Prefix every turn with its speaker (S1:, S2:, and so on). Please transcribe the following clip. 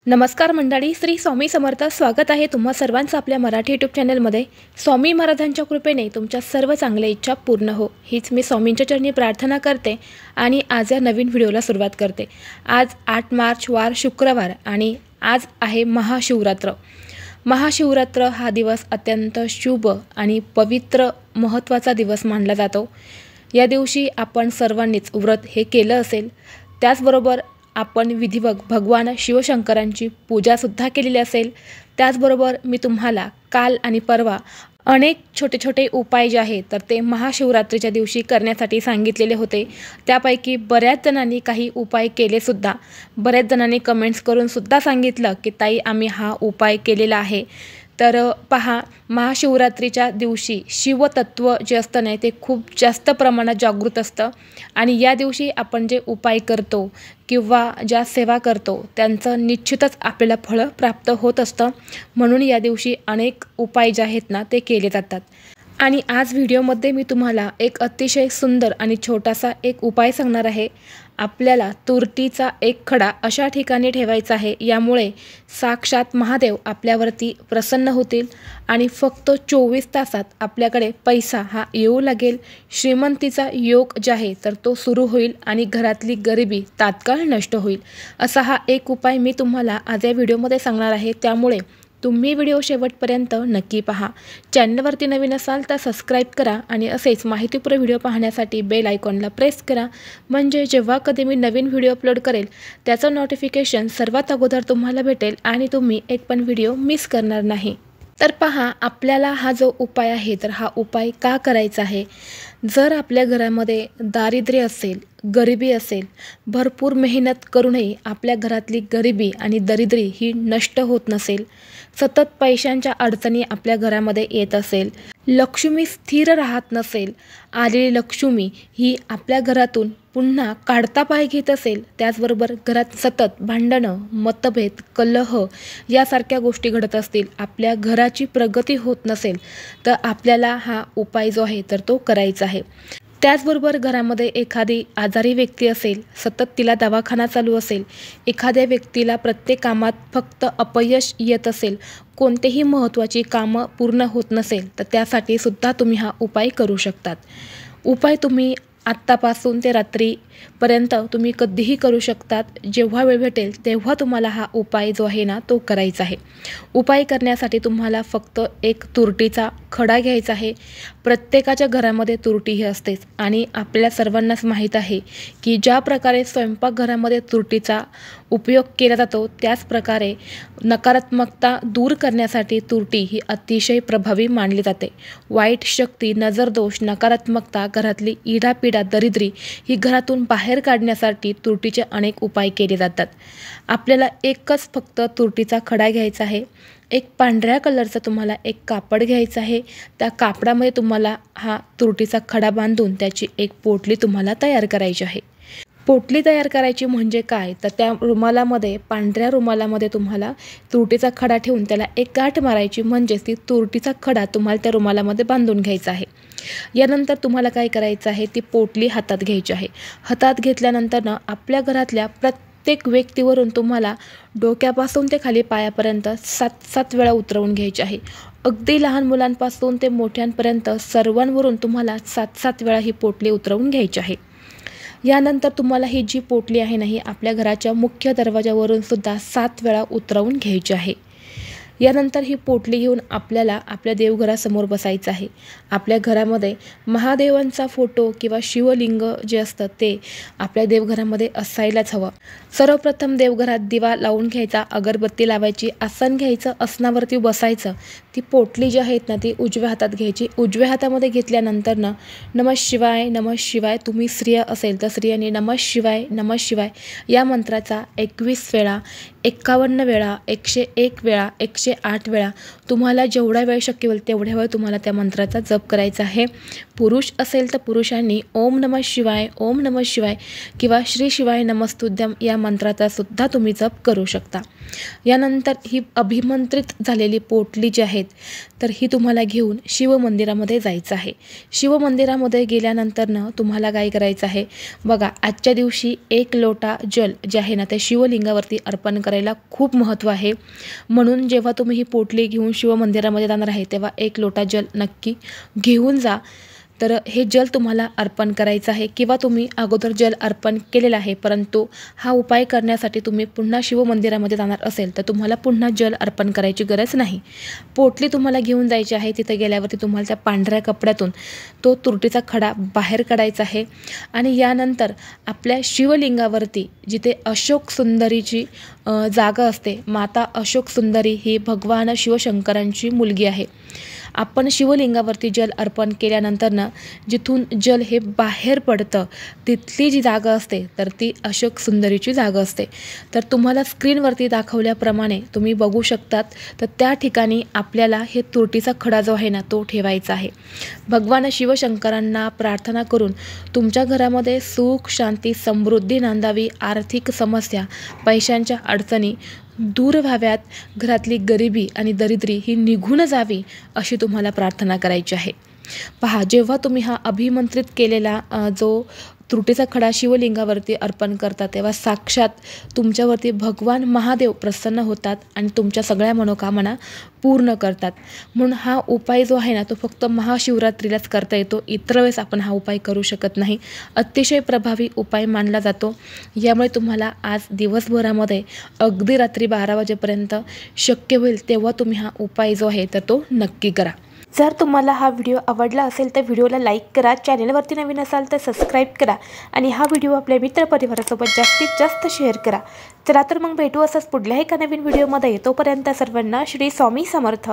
S1: नमस्कार मंडळी, श्री स्वामी समर्थ. स्वागत आहे तुम्हा सर्वांचं आपल्या मराठी यूट्यूब चॅनलमध्ये. स्वामी महाराजांच्या कृपेने तुमच्या सर्व चांगल्या इच्छा पूर्ण हो, हीच मी स्वामींच्या चरणी प्रार्थना करते आणि आज या नवीन व्हिडिओला सुरुवात करते. आज 8 मार्च वार शुक्रवार आणि आज आहे महाशिवरात्र. महाशिवरात्र हा दिवस अत्यंत शुभ आणि पवित्र महत्त्वाचा दिवस मानला जातो. या दिवशी आपण सर्वांनीच व्रत हे केलं असेल. त्याचबरोबर आपण विधिवत भगवान शिवशंकरांची पूजासुद्धा केलेली असेल. त्याचबरोबर मी तुम्हाला काल आणि परवा अनेक छोटे छोटे उपाय जे आहेत तर ते महाशिवरात्रीच्या दिवशी करण्यासाठी सांगितलेले होते. त्यापैकी बऱ्याच जणांनी काही उपाय केलेसुद्धा. बऱ्याच जणांनी कमेंट्स करूनसुद्धा सांगितलं की ताई आम्ही हा उपाय केलेला आहे. तर पहा, महाशिवरात्रीच्या दिवशी शिवतत्व जे असतं नाही ते खूप जास्त प्रमाणात जागृत असतं आणि या दिवशी आपण जे उपाय करतो किंवा ज्या सेवा करतो त्यांचं निश्चितच आपल्याला फळं प्राप्त होत असतं. म्हणून या दिवशी अनेक उपाय जे आहेत ना ते केले जातात. आणि आज व्हिडिओमध्ये मी तुम्हाला एक अतिशय सुंदर आणि छोटासा एक उपाय सांगणार आहे. आपल्याला तुरटीचा एक खडा अशा ठिकाणी ठेवायचा आहे. यामुळे साक्षात महादेव आपल्यावरती प्रसन्न होतील आणि फक्त 24 तासात आपल्याकडे पैसा हा येऊ लागेल. श्रीमंतीचा योग जे आहे तर तो सुरू होईल आणि घरातली गरिबी तात्काळ नष्ट होईल. असा हा एक उपाय मी तुम्हाला आज या व्हिडिओमध्ये सांगणार आहे. त्यामुळे तुम्ही व्हिडिओ शेवटपर्यंत नक्की पहा. चॅनलवरती नवीन असाल तर सबस्क्राईब करा आणि असेच माहितीपूर्ण व्हिडिओ पाहण्यासाठी बेल आयकॉनला प्रेस करा. म्हणजे जेव्हा कधी मी नवीन व्हिडिओ अपलोड करेल त्याचं नोटिफिकेशन सर्वात अगोदर तुम्हाला भेटेल आणि तुम्ही एक पण व्हिडिओ मिस करणार नाही. तर पहा, आपल्याला हा जो उपाय आहे तर हा उपाय का करायचा आहे. जर आपल्या घरामध्ये दारिद्र्य असेल, गरिबी असेल, भरपूर मेहनत करूनही आपल्या घरातली गरिबी आणि दरिद्री ही नष्ट होत नसेल, सतत पैशांच्या अडचणी आपल्या घरामध्ये येत असेल, लक्ष्मी स्थिर राहत नसेल, आलेली लक्ष्मी ही आपल्या घरातून पुन्हा काढता पाय घेत असेल, त्याचबरोबर घरात सतत भांडणं, मतभेद, कलह यासारख्या गोष्टी घडत असतील, आपल्या घराची प्रगती होत नसेल तर आपल्याला हा उपाय जो आहे तर तो करायचा आहे. त्याचबरोबर घरामध्ये एखादी आजारी व्यक्ती असेल, सतत तिला दवाखाना चालू असेल, एखाद्या व्यक्तीला प्रत्येक कामात फक्त अपयश येत असेल, कोणतेही महत्त्वाची कामं पूर्ण होत नसेल तर त्यासाठी सुद्धा तुम्ही हा उपाय करू शकतात. उपाय तुम्ही आत्तापासून ते रात्रीपर्यंत तुम्ही कधीही करू शकतात. जेव्हा वेळ भेटेल तेव्हा तुम्हाला हा उपाय जो आहे ना तो करायचा आहे. उपाय करण्यासाठी तुम्हाला फक्त एक तुरटीचा खडा घ्यायचा आहे. प्रत्येकाच्या घरामध्ये तुरटी ही असतेच आणि आपल्या सर्वांनाच माहीत आहे की ज्या प्रकारे स्वयंपाकघरामध्ये तुरटीचा उपयोग केला जातो त्याच प्रकारे नकारात्मकता दूर करण्यासाठी तुरटी ही अतिशय प्रभावी मानली जाते. वाईट शक्ती, नजरदोष, नकारात्मकता, घरातली इडापिडा, दरिद्री ही घरातून बाहेर काढण्यासाठी तुरटीचे अनेक उपाय केले जातात. आपल्याला एकच फक्त तुरटीचा खडा घ्यायचा आहे. एक पांढऱ्या कलरचं तुम्हाला एक कापड घ्यायचं आहे. त्या कापडामध्ये तुम्हाला हा तुरटीचा खडा बांधून त्याची एक पोटली तुम्हाला तयार करायची आहे. पोटली तयार करायची म्हणजे काय तर त्या रुमालामध्ये, पांढऱ्या रुमालामध्ये तुम्हाला तुरटीचा खडा ठेवून त्याला एक गाठ मारायची. म्हणजेच ती तुरटीचा खडा तुम्हाला त्या रुमालामध्ये बांधून घ्यायचा आहे. यानंतर तुम्हाला काय करायचं आहे, ती पोटली हातात घ्यायची आहे. हातात घेतल्यानंतर आपल्या घरातल्या प्रत्येक व्यक्तीवरून तुम्हाला डोक्यापासून ते खाली पायापर्यंत 7 वेळा उतरवून घ्यायची आहे. अगदी लहान मुलांपासून ते मोठ्यांपर्यंत सर्वांवरून तुम्हाला 7 वेळा ही पोटली उतरवून घ्यायची आहे. यानंतर तुम्हाला ही जी पोटली आहे ना ही आपल्या घराच्या मुख्य दरवाजावरून सुद्धा 7 वेळा उतरवून घ्यायची आहे. यानंतर ही पोटली घेऊन आपल्याला आपल्या देवघरासमोर बसायचं आहे. आपल्या घरामध्ये महादेवांचा फोटो किंवा शिवलिंग जे असतं ते आपल्या देवघरामध्ये असायलाच हवं. सर्वप्रथम देवघरात दिवा लावून घ्यायचा, अगरबत्ती लावायची, आसन घ्यायचं, आसनावरती बसायचं. ती पोटली जी आहेत ना ती उजव्या हातात घ्यायची. उजव्या हातामध्ये घेतल्यानंतर नमः शिवाय, नमः शिवाय, तुम्ही स्त्रिय असेल तर स्त्रियांनी नमः शिवाय, नमः शिवाय या मंत्राचा 21 वेळा, 51 वेळा, 101 वेळा, 108 वेळा तुम्हाला जेवढा वेळ शक्य होईल तेवढ्या वेळ तुम्हाला त्या मंत्राचा जप करायचा आहे. पुरुष असेल तर पुरुषांनी ओम नमः शिवाय, ओम नमः शिवाय किंवा श्री शिवाय नमस्तुभ्यं या मंत्राचा सुद्धा तुम्ही जप करू शकता। यानंतर ही अभिमंत्रित झालेली पोटली जी आहेत तर ही तुम्हाला घेऊन शिवमंदिरामध्ये जायचं आहे। शिवमंदिरामध्ये गेल्यानंतरनं तुम्हाला काय करायचं आहे बघा, आजच्या दिवशी 1 लोटा जल जे आहे ना ते शिवलिंगावरती अर्पण करायला खूप महत्त्व आहे। म्हणून जेव्हा तुम्ही ही पोटली घेऊन शिवमंदिरामध्ये जाणार आहे तेव्हा 1 लोटा जल नक्की घेऊन जा। तर हे जल तुम्हाला अर्पण करायचं आहे किंवा तुम्ही अगोदर जल अर्पण केलेलं आहे परंतु हा उपाय करण्यासाठी तुम्ही पुन्हा शिवमंदिरामध्ये जाणार असेल तर तुम्हाला पुन्हा जल अर्पण करायची गरज नाही। पोटली तुम्हाला घेऊन जायची आहे। तिथे गेल्यावरती तुम्हाला त्या पांढऱ्या कपड्यातून तो तुरटीचा खडा बाहेर काढायचा आहे आणि यानंतर आपल्या शिवलिंगावरती जिथे अशोक सुंदरीची जागा असते, माता अशोक सुंदरी ही भगवान शिवशंकरांची मुलगी आहे। आपण शिवलिंगावरती जल अर्पण केल्यानंतरनं जिथून जल हे बाहेर पडतं तिथली जी जागा असते तर ती अशोक सुंदरीची जागा असते। तर तुम्हाला स्क्रीनवरती दाखवल्याप्रमाणे तुम्ही बघू शकतात। तर त्या ठिकाणी आपल्याला हे तुरटीचा खडा जो आहे ना तो ठेवायचा आहे। भगवान शिवशंकरांना प्रार्थना करून तुमच्या घरामध्ये सुख, शांती, समृद्धी नांदावी, आर्थिक समस्या, पैशांच्या अडचणी दूर व्हाव्यात, घरातली गरिबी आणि दरिद्री ही निघून जावी अशी तुम्हाला प्रार्थना करायची आहे। पहा, जेव्हा तुम्ही हा अभिमंत्रित केलेला जो तुरटीचा खडा शिवलिंगावरती अर्पण करता तेव्हा साक्षात तुमच्यावरती भगवान महादेव प्रसन्न होतात आणि तुमच्या सगळ्या मनोकामना पूर्ण करतात। म्हणून हा उपाय जो आहे ना तो फक्त महाशिवरात्रीलाच करता येतो, इतर वेळेस आपण हा उपाय करू शकत नाही। अतिशय प्रभावी उपाय मानला जातो। यामुळे तुम्हाला आज दिवसभरामध्ये अगदी रात्री 12 वाजेपर्यंत शक्य होईल तेव्हा तुम्ही हा उपाय जो आहे तर तो नक्की करा। जर तुम्हाला हा व्हिडिओ आवडला असेल तर व्हिडिओला लाईक करा, चॅनलवरती नवीन असाल तर सबस्क्राईब करा आणि हा व्हिडिओ आपल्या मित्रपरिवारासोबत जास्तीत जास्त शेअर करा। चला तर मग भेटू असंच पुढल्या एका नवीन व्हिडिओमध्ये। तोपर्यंत सर्वांना श्री स्वामी समर्थ।